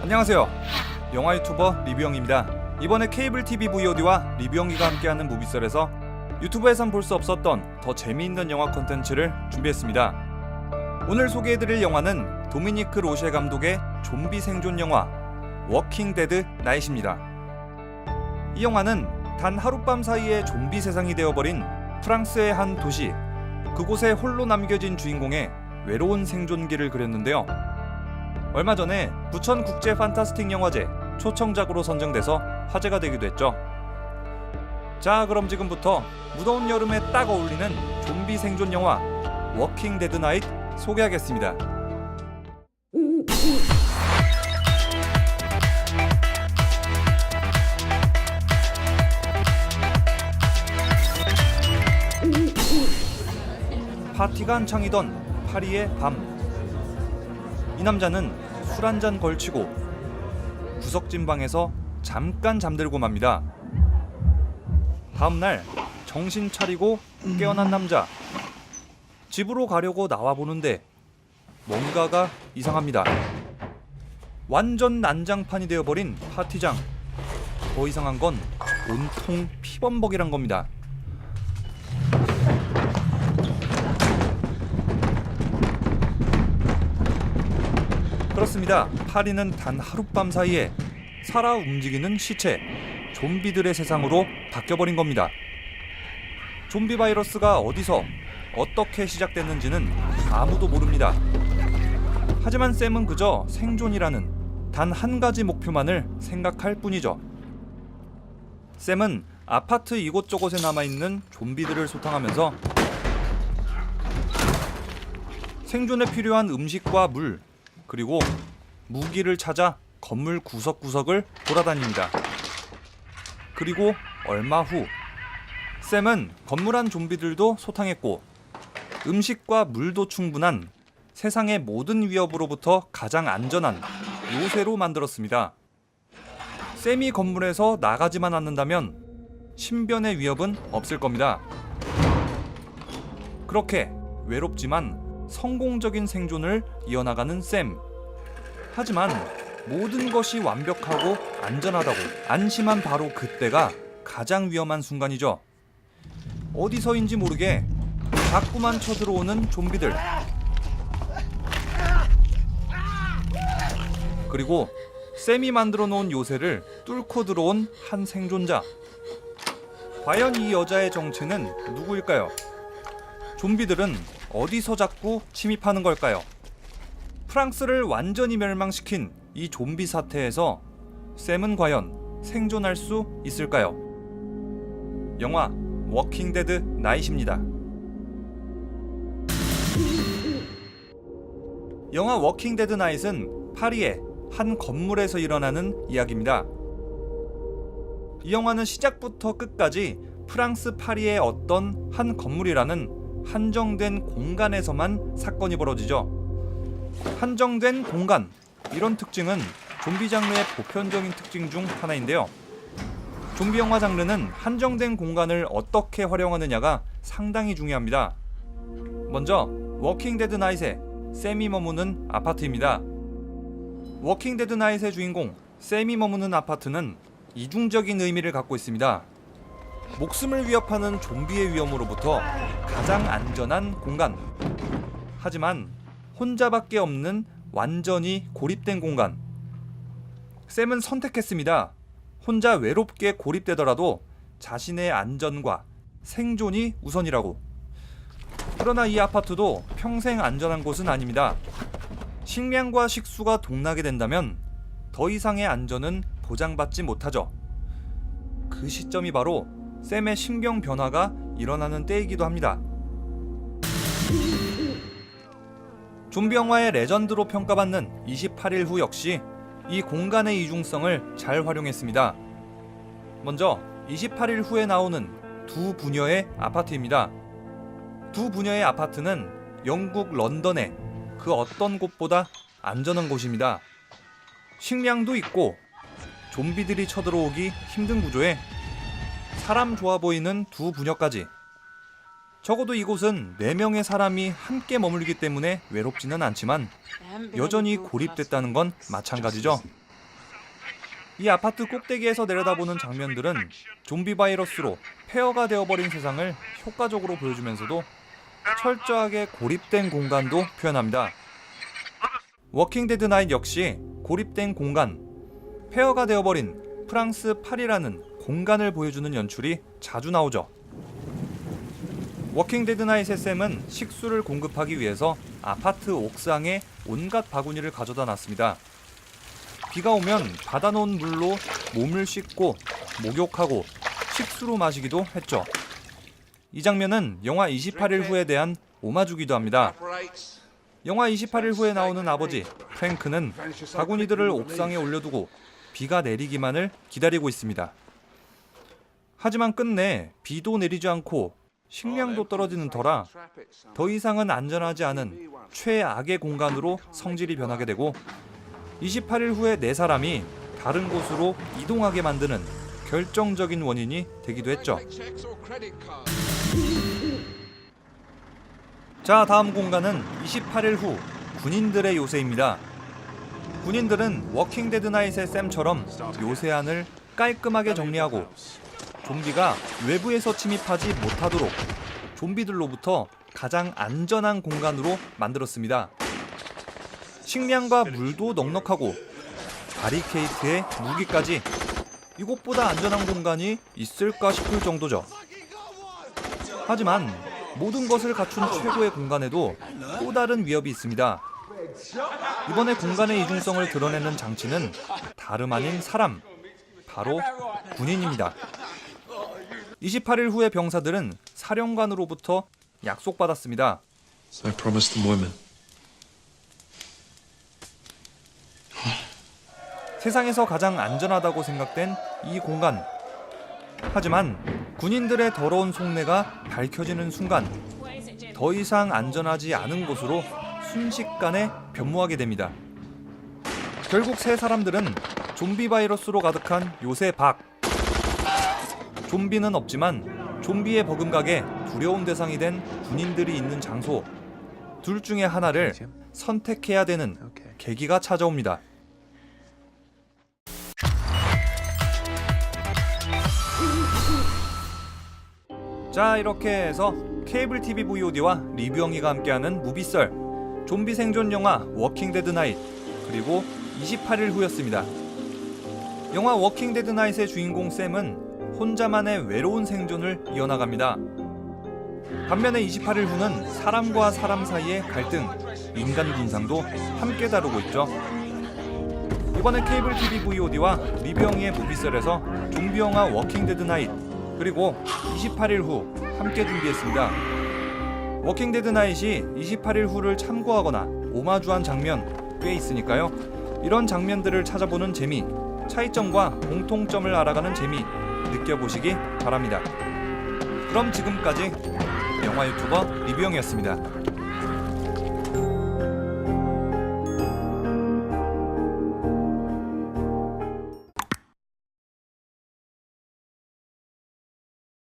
안녕하세요. 영화 유튜버 리뷰영입니다. 이번에 케이블 TV VOD와 리뷰영이가 함께하는 무비썰에서 유튜브에선 볼 수 없었던 더 재미있는 영화 콘텐츠를 준비했습니다. 오늘 소개해드릴 영화는 도미니크 로셰 감독의 좀비 생존 영화 워킹 데드 나잇입니다. 이 영화는 단 하룻밤 사이에 좀비 세상이 되어버린 프랑스의 한 도시, 그곳에 홀로 남겨진 주인공의 외로운 생존기를 그렸는데요. 얼마 전에 부천 국제 판타스틱 영화제 초청작으로 선정돼서 화제가 되기도 했죠. 자, 그럼 지금부터 무더운 여름에 딱 어울리는 좀비 생존 영화 워킹 데드 나잇 소개하겠습니다. 파티가 한창이던 파리의 밤. 이 남자는 술 한 잔 걸치고 구석진 방에서 잠깐 잠들고 맙니다. 다음날 정신 차리고 깨어난 남자. 집으로 가려고 나와보는데 뭔가가 이상합니다. 완전 난장판이 되어버린 파티장. 더 이상한 건 온통 피범벅이란 겁니다. 그렇습니다. 파리는 단 하룻밤 사이에 살아 움직이는 시체, 좀비들의 세상으로 바뀌어버린 겁니다. 좀비 바이러스가 어디서 어떻게 시작됐는지는 아무도 모릅니다. 하지만 샘은 그저 생존이라는 단 한 가지 목표만을 생각할 뿐이죠. 샘은 아파트 이곳저곳에 남아있는 좀비들을 소탕하면서 생존에 필요한 음식과 물, 그리고 무기를 찾아 건물 구석구석을 돌아다닙니다. 그리고 얼마 후 샘은 건물 안 좀비들도 소탕했고 음식과 물도 충분한 세상의 모든 위협으로부터 가장 안전한 요새로 만들었습니다. 샘이 건물에서 나가지만 않는다면 신변의 위협은 없을 겁니다. 그렇게 외롭지만 성공적인 생존을 이어나가는 샘. 하지만 모든 것이 완벽하고 안전하다고 안심한 바로 그때가 가장 위험한 순간이죠. 어디서인지 모르게 자꾸만 쳐들어오는 좀비들. 그리고 샘이 만들어 놓은 요새를 뚫고 들어온 한 생존자. 과연 이 여자의 정체는 누구일까요? 좀비들은 어디서 자꾸 침입하는 걸까요? 프랑스를 완전히 멸망시킨 이 좀비 사태에서 샘은 과연 생존할 수 있을까요? 영화 워킹 데드 나잇입니다. 영화 워킹 데드 나잇은 파리의 한 건물에서 일어나는 이야기입니다. 이 영화는 시작부터 끝까지 프랑스 파리의 어떤 한 건물이라는 한정된 공간에서만 사건이 벌어지죠. 한정된 공간, 이런 특징은 좀비 장르의 보편적인 특징 중 하나인데요. 좀비 영화 장르는 한정된 공간을 어떻게 활용하느냐가 상당히 중요합니다. 먼저 워킹 데드 나잇의 샘이 머무는 아파트입니다. 워킹 데드 나잇의 주인공 샘이 머무는 아파트는 이중적인 의미를 갖고 있습니다. 목숨을 위협하는 좀비의 위험으로부터 가장 안전한 공간. 하지만 혼자밖에 없는 완전히 고립된 공간. 샘은 선택했습니다. 혼자 외롭게 고립되더라도 자신의 안전과 생존이 우선이라고. 그러나 이 아파트도 평생 안전한 곳은 아닙니다. 식량과 식수가 동나게 된다면 더 이상의 안전은 보장받지 못하죠. 그 시점이 바로 샘의 신경 변화가 일어나는 때이기도 합니다. 좀비 영화의 레전드로 평가받는 28일 후 역시 이 공간의 이중성을 잘 활용했습니다. 먼저 28일 후에 나오는 두 부녀의 아파트입니다. 두 부녀의 아파트는 영국 런던의 그 어떤 곳보다 안전한 곳입니다. 식량도 있고 좀비들이 쳐들어오기 힘든 구조에 사람 좋아 보이는 두 부녀까지. 적어도 이곳은 4명의 사람이 함께 머물기 때문에 외롭지는 않지만 여전히 고립됐다는 건 마찬가지죠. 이 아파트 꼭대기에서 내려다보는 장면들은 좀비 바이러스로 폐허가 되어버린 세상을 효과적으로 보여주면서도 철저하게 고립된 공간도 표현합니다. 워킹 데드 나잇 역시 고립된 공간, 폐허가 되어버린 프랑스 파리라는 공간을 보여주는 연출이 자주 나오죠. 워킹 데드 나잇의 샘은 식수를 공급하기 위해서 아파트 옥상에 온갖 바구니를 가져다 놨습니다. 비가 오면 받아놓은 물로 몸을 씻고 목욕하고 식수로 마시기도 했죠. 이 장면은 영화 28일 후에 대한 오마주기도 합니다. 영화 28일 후에 나오는 아버지 프랭크는 바구니들을 옥상에 올려두고 비가 내리기만을 기다리고 있습니다. 하지만 끝내 비도 내리지 않고 식량도 떨어지는 터라 더 이상은 안전하지 않은 최악의 공간으로 성질이 변하게 되고 28일 후에 네 사람이 다른 곳으로 이동하게 만드는 결정적인 원인이 되기도 했죠. 자, 다음 공간은 28일 후 군인들의 요새입니다. 군인들은 워킹 데드 나잇의 샘처럼 요새안을 깔끔하게 정리하고 좀비가 외부에서 침입하지 못하도록 좀비들로부터 가장 안전한 공간으로 만들었습니다. 식량과 물도 넉넉하고 바리케이트에 무기까지 이곳보다 안전한 공간이 있을까 싶을 정도죠. 하지만 모든 것을 갖춘 최고의 공간에도 또 다른 위협이 있습니다. 이번에 공간의 이중성을 드러내는 장치는 다름 아닌 사람, 바로 군인입니다. 28일 후의 병사들은 사령관으로부터 약속받았습니다. So I promised the women. 세상에서 가장 안전하다고 생각된 이 공간. 하지만 군인들의 더러운 속내가 밝혀지는 순간 더 이상 안전하지 않은 곳으로 순식간에 변모하게 됩니다. 결국 세 사람들은 좀비 바이러스로 가득한 요새 밖. 좀비는 없지만 좀비의 버금가게 두려운 대상이 된 군인들이 있는 장소. 둘 중에 하나를 선택해야 되는 계기가 찾아옵니다. 자, 이렇게 해서 케이블 TV VOD와 리뷰영희가 함께하는 무비썰 좀비 생존 영화 워킹 데드 나잇 그리고 28일 후였습니다. 영화 워킹 데드 나잇의 주인공 샘은 혼자만의 외로운 생존을 이어나갑니다. 반면에 28일 후는 사람과 사람 사이의 갈등, 인간 군상도 함께 다루고 있죠. 이번에 케이블 TV VOD와 리뷰영희의 무비썰에서 좀비 영화 워킹 데드 나잇 그리고 28일 후 함께 준비했습니다. 워킹 데드 나잇이 28일 후를 참고하거나 오마주한 장면 꽤 있으니까요. 이런 장면들을 찾아보는 재미, 차이점과 공통점을 알아가는 재미 느껴보시기 바랍니다. 그럼 지금까지 영화 유튜버 리뷰영이었습니다.